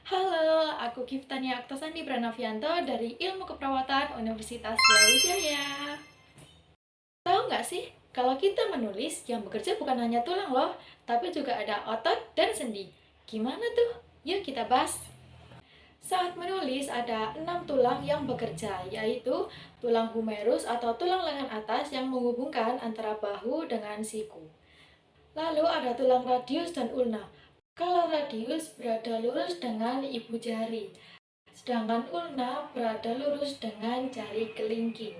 Halo, aku Giftania Aktasandi Pranavianto dari Ilmu Keperawatan Universitas Brawijaya. Tahu nggak sih, kalau kita menulis, yang bekerja bukan hanya tulang loh, tapi juga ada otot dan sendi. Gimana tuh? Yuk kita bahas. Saat menulis ada 6 tulang yang bekerja, yaitu tulang humerus atau tulang lengan atas yang menghubungkan antara bahu dengan siku. Lalu ada tulang radius dan ulna. Kalau radius berada lurus dengan ibu jari, sedangkan ulna berada lurus dengan jari kelingking.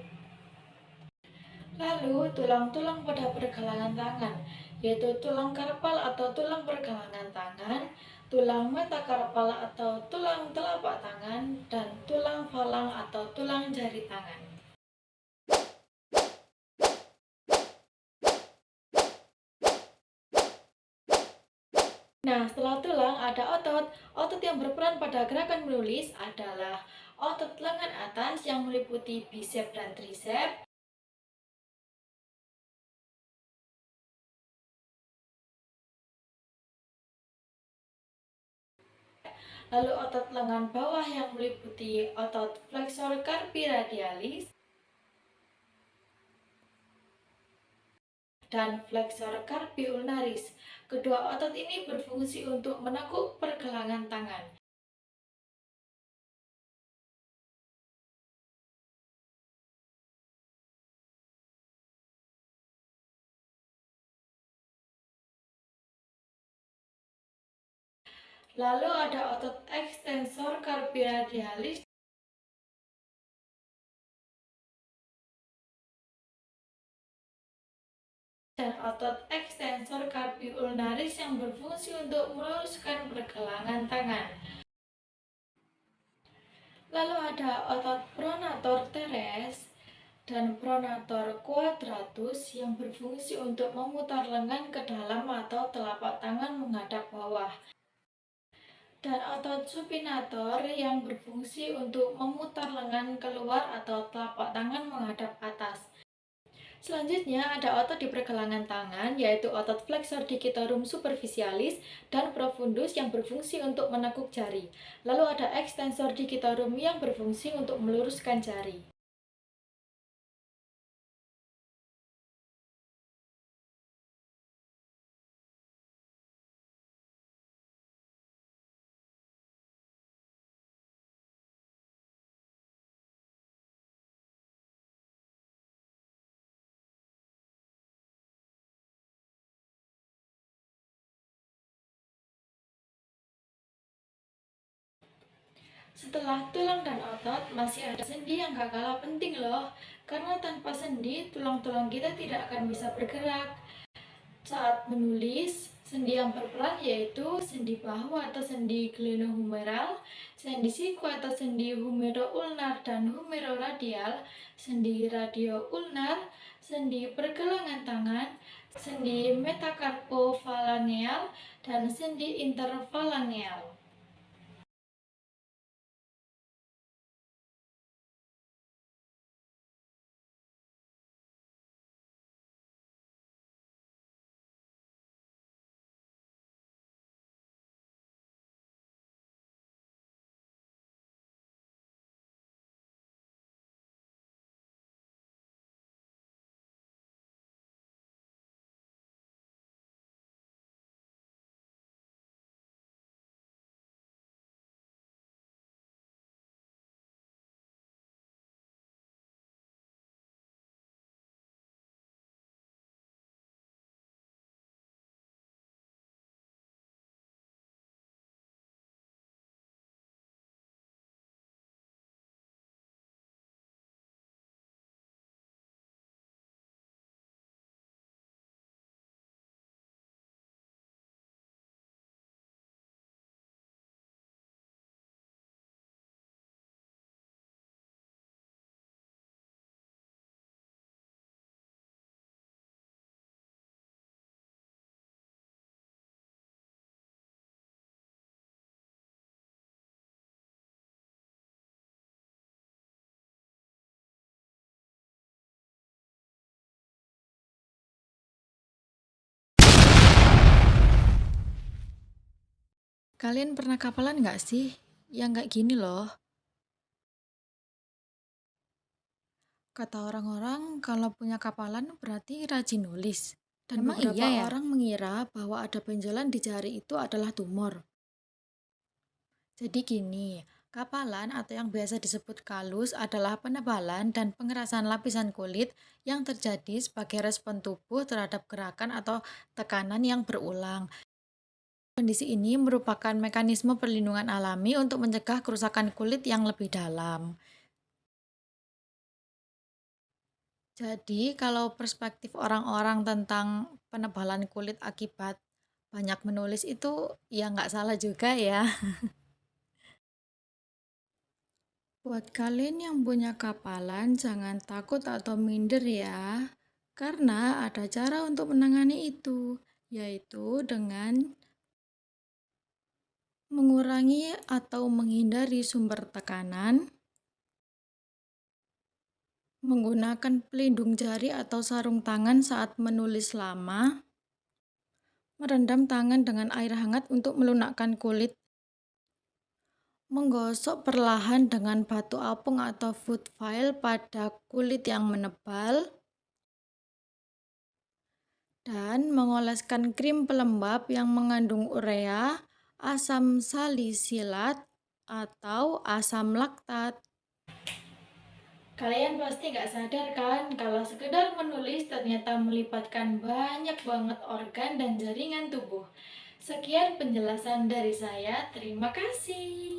Lalu tulang-tulang pada pergelangan tangan, yaitu tulang karpal atau tulang pergelangan tangan, tulang metakarpal atau tulang telapak tangan, dan tulang falang atau tulang jari tangan. Nah, setelah tulang ada otot. Otot yang berperan pada gerakan menulis adalah otot lengan atas yang meliputi bisep dan trisep. Lalu otot lengan bawah yang meliputi otot flexor carpi radialis dan flexor carpi ulnaris. Kedua otot ini berfungsi untuk menekuk pergelangan tangan. Lalu ada otot extensor carpi radialis dan otot extensor carpi ulnaris yang berfungsi untuk meluruskan pergelangan tangan. Lalu ada otot pronator teres dan pronator quadratus yang berfungsi untuk memutar lengan ke dalam atau telapak tangan menghadap bawah. Dan otot supinator yang berfungsi untuk memutar lengan keluar atau telapak tangan menghadap atas. Selanjutnya ada otot di pergelangan tangan, yaitu otot flexor digitorum superficialis dan profundus yang berfungsi untuk menekuk jari. Lalu ada extensor digitorum yang berfungsi untuk meluruskan jari. Setelah tulang dan otot, masih ada sendi yang gak kalah penting loh. Karena tanpa sendi, tulang-tulang kita tidak akan bisa bergerak. Saat menulis, sendi yang berperan yaitu sendi bahu atau sendi glenohumeral, sendi siku atau sendi humero-ulnar dan humero-radial, sendi radio-ulnar, sendi pergelangan tangan, sendi metacarpophalangeal, dan sendi interphalangeal. Kalian pernah kapalan nggak sih? Yang kayak gini loh. Kata orang-orang kalau punya kapalan berarti rajin nulis. Dan Emang beberapa iya ya? orang mengira bahwa ada benjolan di jari itu adalah tumor. Jadi gini, kapalan atau yang biasa disebut kalus adalah penebalan dan pengerasan lapisan kulit yang terjadi sebagai respon tubuh terhadap gerakan atau tekanan yang berulang. Kondisi ini merupakan mekanisme perlindungan alami untuk mencegah kerusakan kulit yang lebih dalam. Jadi, kalau perspektif orang-orang tentang penebalan kulit akibat banyak menulis itu ya nggak salah juga ya. Buat kalian yang punya kapalan, jangan takut atau minder ya. Karena ada cara untuk menangani itu, yaitu dengan mengurangi atau menghindari sumber tekanan, menggunakan pelindung jari atau sarung tangan saat menulis lama, merendam tangan dengan air hangat untuk melunakkan kulit, menggosok perlahan dengan batu apung atau foot file pada kulit yang menebal, dan mengoleskan krim pelembab yang mengandung urea, asam salisilat, atau asam laktat. Kalian pasti nggak sadar kan kalau sekedar menulis ternyata melibatkan banyak banget organ dan jaringan tubuh. Sekian penjelasan dari saya, terima kasih.